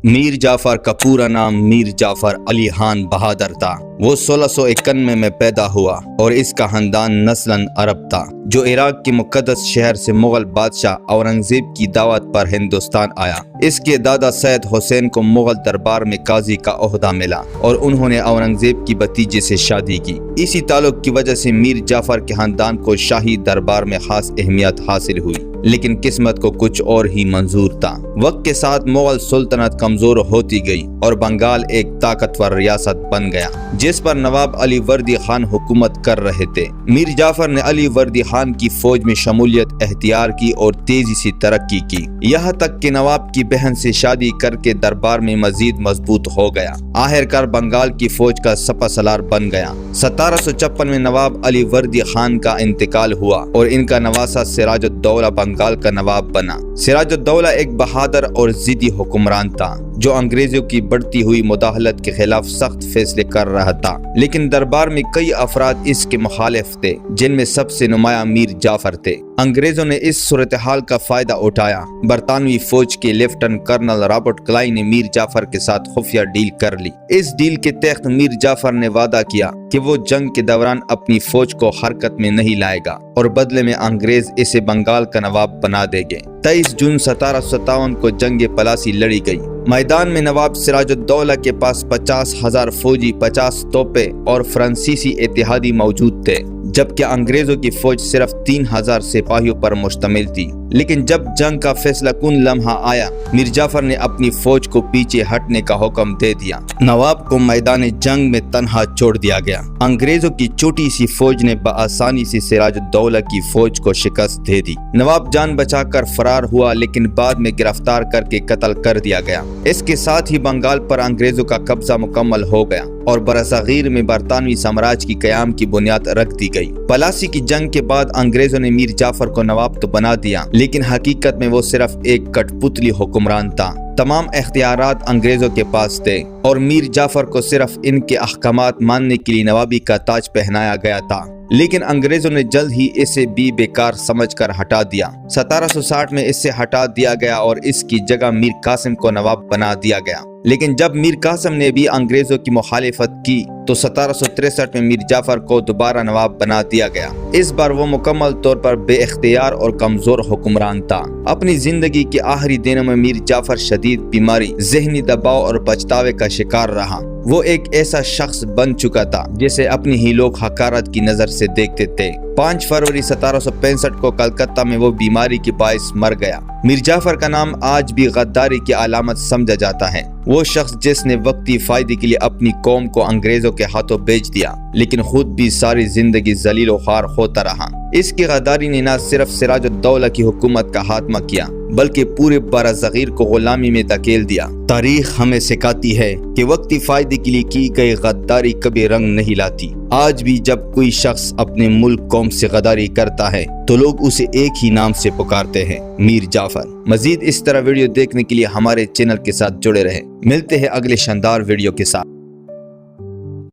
میر جعفر کا پورا نام میر جعفر علی خان بہادر تھا۔ وہ 1691 میں پیدا ہوا اور اس کا خاندان نسلاً عرب تھا، جو عراق کے مقدس شہر سے مغل بادشاہ اورنگزیب کی دعوت پر ہندوستان آیا۔ اس کے دادا سید حسین کو مغل دربار میں قاضی کا عہدہ ملا اور انہوں نے اورنگزیب کی بھتیجے سے شادی کی۔ اسی تعلق کی وجہ سے میر جعفر کے خاندان کو شاہی دربار میں خاص اہمیت حاصل ہوئی، لیکن قسمت کو کچھ اور ہی منظور تھا۔ وقت کے ساتھ مغل سلطنت کمزور ہوتی گئی اور بنگال ایک طاقتور ریاست بن گیا، جس پر نواب علی وردی خان حکومت کر رہے تھے۔ میر جعفر نے علی وردی خان کی فوج میں شمولیت اختیار کی اور تیزی سے ترقی کی، یہاں تک کہ نواب کی بہن سے شادی کر کے دربار میں مزید مضبوط ہو گیا۔ آخرکار بنگال کی فوج کا سپہ سالار بن گیا۔ 1756 میں نواب علی وردی خان کا انتقال ہوا اور ان کا نواسہ سراج الدولہ بنگال کا نواب بنا۔ سراج الدولہ ایک بہادر اور ضدی حکمران تھا، جو انگریزوں کی بڑھتی ہوئی مداخلت کے خلاف سخت فیصلے کر رہا تھا، لیکن دربار میں کئی افراد اس کے مخالف تھے، جن میں سب سے نمایاں میر جعفر تھے۔ انگریزوں نے اس صورتحال کا فائدہ اٹھایا۔ برطانوی فوج کے لیفٹنٹ کرنل رابرٹ کلائی نے میر جعفر کے ساتھ خفیہ ڈیل کر لی۔ اس ڈیل کے تحت میر جعفر نے وعدہ کیا کہ وہ جنگ کے دوران اپنی فوج کو حرکت میں نہیں لائے گا اور بدلے میں انگریز اسے بنگال کا نواب بنا دیں گے۔ 23 جون 1757 کو جنگ پلاسی لڑی گئی۔ میدان میں نواب سراج الدولہ کے پاس 50,000 فوجی، 50 توپیں اور فرانسیسی اتحادی موجود تھے، جبکہ انگریزوں کی فوج صرف 3,000 سپاہیوں پر مشتمل تھی۔ لیکن جب جنگ کا فیصلہ کن لمحہ آیا، میر جعفر نے اپنی فوج کو پیچھے ہٹنے کا حکم دے دیا۔ نواب کو میدان جنگ میں تنہا چھوڑ دیا گیا۔ انگریزوں کی چھوٹی سی فوج نے بآسانی سے سراج الدولہ کی فوج کو شکست دے دی۔ نواب جان بچا کر فرار ہوا، لیکن بعد میں گرفتار کر کے قتل کر دیا گیا۔ اس کے ساتھ ہی بنگال پر انگریزوں کا قبضہ مکمل ہو گیا اور برصغیر میں برطانوی سامراج کی قیام کی بنیاد رکھ دی گئی۔ پلاسی کی جنگ کے بعد انگریزوں نے میر جعفر کو نواب تو بنا دیا، لیکن حقیقت میں وہ صرف ایک کٹ پتلی حکمران تھا۔ تمام اختیارات انگریزوں کے پاس تھے اور میر جعفر کو صرف ان کے احکامات ماننے کے لیے نوابی کا تاج پہنایا گیا تھا، لیکن انگریزوں نے جلد ہی اسے بھی بیکار سمجھ کر ہٹا دیا۔ 1760 میں اسے ہٹا دیا گیا اور اس کی جگہ میر قاسم کو نواب بنا دیا گیا۔ لیکن جب میر قاسم نے بھی انگریزوں کی مخالفت کی تو 1763 میں میر جعفر کو دوبارہ نواب بنا دیا گیا۔ اس بار وہ مکمل طور پر بے اختیار اور کمزور حکمران تھا۔ اپنی زندگی کے آخری دنوں میں میر جعفر شدید بیماری، ذہنی دباؤ اور پچھتاوے کا شکار رہا۔ وہ ایک ایسا شخص بن چکا تھا جسے اپنی ہی لوگ حقارت کی نظر سے دیکھتے تھے۔ 5 فروری 1765 کو کلکتہ میں وہ بیماری کے باعث مر گیا۔ میر جعفر کا نام آج بھی غداری کی علامت سمجھا جاتا ہے۔ وہ شخص جس نے وقتی فائدے کے لیے اپنی قوم کو انگریزوں کے ہاتھوں بیچ دیا، لیکن خود بھی ساری زندگی ذلیل و خوار ہوتا رہا۔ اس کی غداری نے نہ صرف سراج الدولہ کی حکومت کا خاتمہ کیا، بلکہ پورے برصغیر کو غلامی میں دھکیل دیا۔ تاریخ ہمیں سکھاتی ہے کہ وقتی فائدے کے لیے کی گئی غداری کبھی رنگ نہیں لاتی۔ آج بھی جب کوئی شخص اپنے ملک قوم سے غداری کرتا ہے تو لوگ اسے ایک ہی نام سے پکارتے ہیں، میر جعفر۔ مزید اس طرح ویڈیو دیکھنے کے لیے ہمارے چینل کے ساتھ جڑے رہیں۔ ملتے ہیں اگلے شاندار ویڈیو کے ساتھ۔